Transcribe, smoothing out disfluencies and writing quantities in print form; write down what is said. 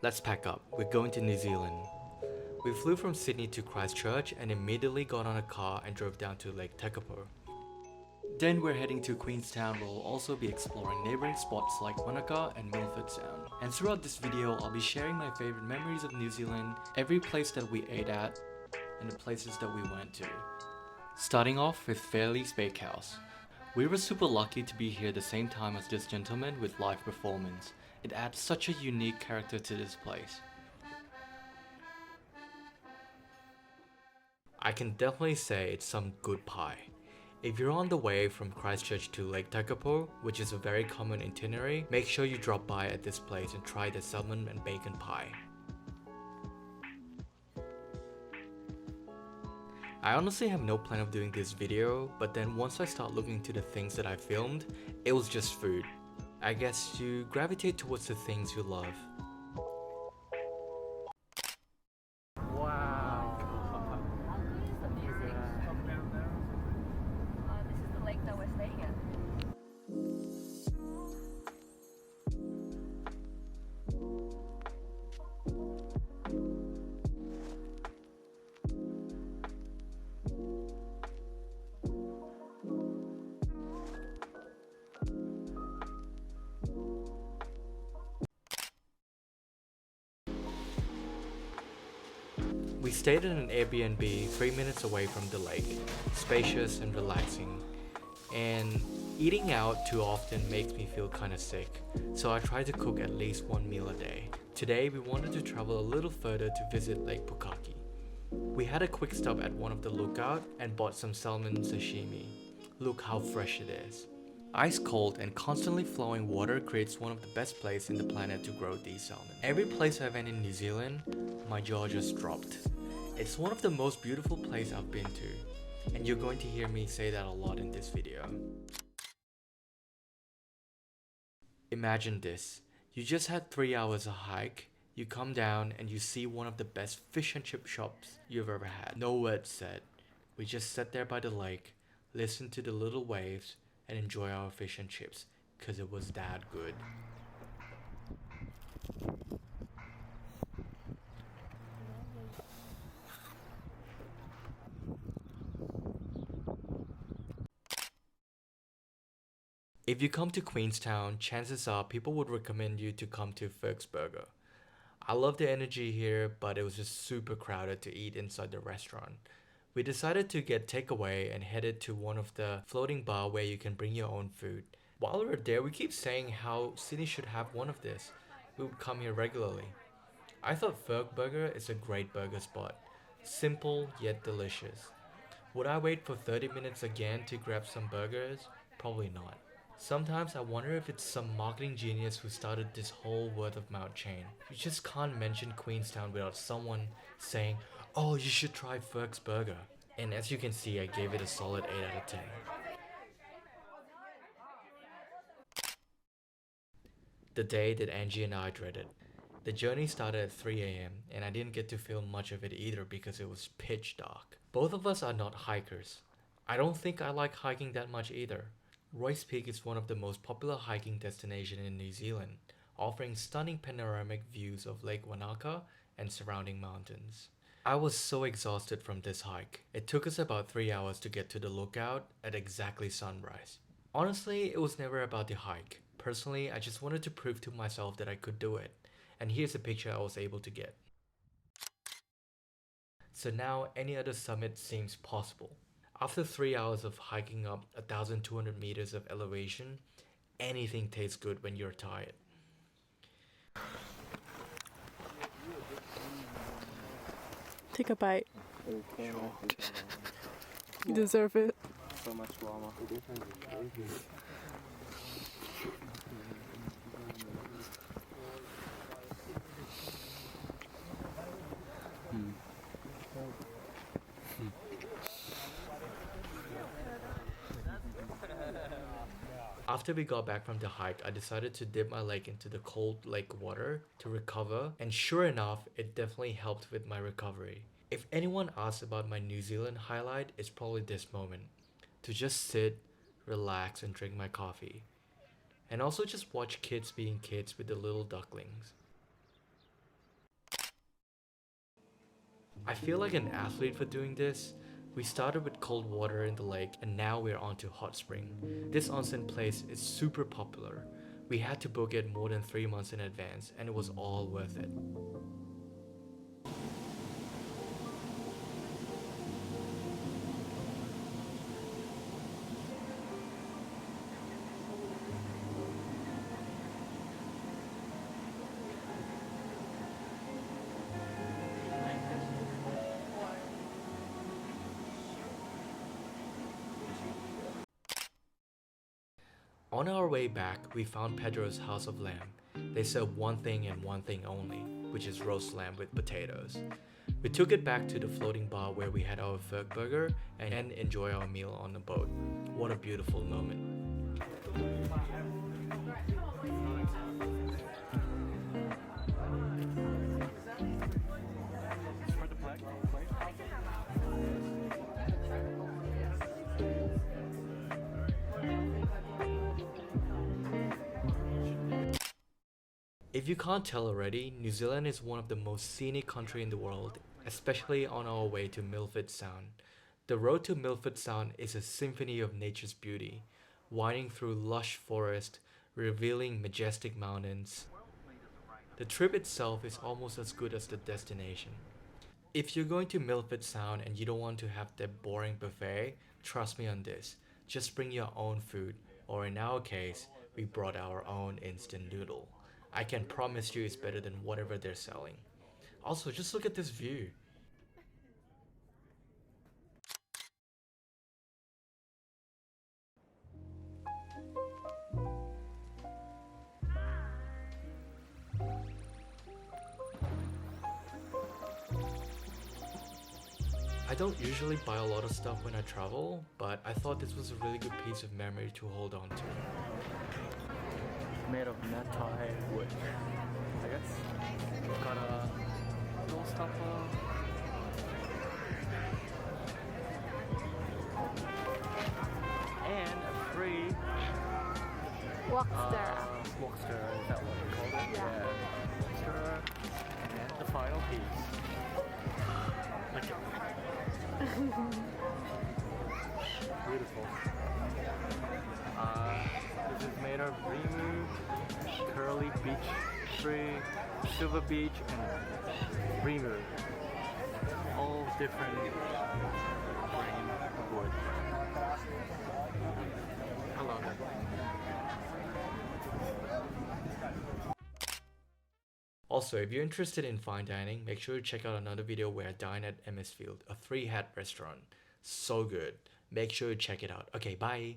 Let's pack up, we're going to New Zealand. We flew from Sydney to Christchurch and immediately got on a car and drove down to Lake Tekapo. Then we're heading to Queenstown where we'll also be exploring neighboring spots like Wanaka and Milford Sound. And throughout this video, I'll be sharing my favorite memories of New Zealand, every place that we ate at, and the places that we went to. Starting off with Fairley's Bakehouse. We were super lucky to be here the same time as this gentleman with live performance. It adds such a unique character to this place. I can definitely say it's some good pie. If you're on the way from Christchurch to Lake Tekapo, which is a very common itinerary, make sure you drop by at this place and try the salmon and bacon pie. I honestly have no plan of doing this video, but then once I start looking into the things that I filmed, it was just food. I guess you gravitate towards the things you love. Wow. How good is the music? This is the lake that we're staying at. We stayed in an Airbnb 3 minutes away from the lake, spacious and relaxing. And eating out too often makes me feel kinda sick, so I try to cook at least one meal a day. Today we wanted to travel a little further to visit Lake Pukaki. We had a quick stop at one of the lookout and bought some salmon sashimi. Look how fresh it is. Ice cold and constantly flowing water creates one of the best places in the planet to grow these salmon. Every place I went in New Zealand, my jaw just dropped. It's one of the most beautiful places I've been to, and you're going to hear me say that a lot in this video. Imagine this, you just had 3 hours of hike, you come down and you see one of the best fish and chip shops you've ever had. No words said. We just sat there by the lake, listened to the little waves, and enjoy our fish and chips, cause it was that good. If you come to Queenstown, chances are people would recommend you to come to Ferg's Burger. I love the energy here, but it was just super crowded to eat inside the restaurant. We decided to get takeaway and headed to one of the floating bar where you can bring your own food. While we were there, we keep saying how Sydney should have one of this. We would come here regularly. I thought Ferg Burger is a great burger spot. Simple yet delicious. Would I wait for 30 minutes again to grab some burgers? Probably not. Sometimes I wonder if it's some marketing genius who started this whole word of mouth chain. You just can't mention Queenstown without someone saying, "Oh, you should try Ferg's Burger." And as you can see, I gave it a solid 8 out of 10. The day that Angie and I dreaded. The journey started at 3 a.m. and I didn't get to film much of it either because it was pitch dark. Both of us are not hikers. I don't think I like hiking that much either. Royce Peak is one of the most popular hiking destinations in New Zealand, offering stunning panoramic views of Lake Wanaka and surrounding mountains. I was so exhausted from this hike. It took us about 3 hours to get to the lookout at exactly sunrise. Honestly, it was never about the hike. Personally, I just wanted to prove to myself that I could do it. And here's a picture I was able to get. So now any other summit seems possible. After 3 hours of hiking up 1,200 meters of elevation, anything tastes good when you're tired. Take a bite. Okay. You deserve it. So much drama. After we got back from the hike, I decided to dip my leg into the cold lake water to recover, and sure enough, it definitely helped with my recovery. If anyone asks about my New Zealand highlight, it's probably this moment. To just sit, relax, and drink my coffee. And also just watch kids being kids with the little ducklings. I feel like an athlete for doing this. We started with cold water in the lake and now we're on to hot spring. This onsen place is super popular. We had to book it more than 3 months in advance and it was all worth it. On our way back, we found Pedro's House of Lamb. They serve one thing and one thing only, which is roast lamb with potatoes. We took it back to the floating bar where we had our burger and enjoy our meal on the boat. What a beautiful moment. If you can't tell already, New Zealand is one of the most scenic countries in the world, especially on our way to Milford Sound. The road to Milford Sound is a symphony of nature's beauty, winding through lush forest, revealing majestic mountains. The trip itself is almost as good as the destination. If you're going to Milford Sound and you don't want to have that boring buffet, trust me on this. Just bring your own food, or in our case, we brought our own instant noodle. I can promise you it's better than whatever they're selling. Also, just look at this view. I don't usually buy a lot of stuff when I travel, but I thought this was a really good piece of memory to hold on to. Made of natai wood, I guess. Got a little stopper. And a free Walkster. Walkster, is that what you call it? Yeah. Walkster. And the final piece. Okay. Beautiful. This is made of Rimu, Curly Beach Tree, Silver Beach, and Rimu. All different grain of wood. I love it. Also, if you're interested in fine dining, make sure to check out another video where I dine at Emmersfield, a 3-hat restaurant. So good. Make sure to check it out. Okay, bye.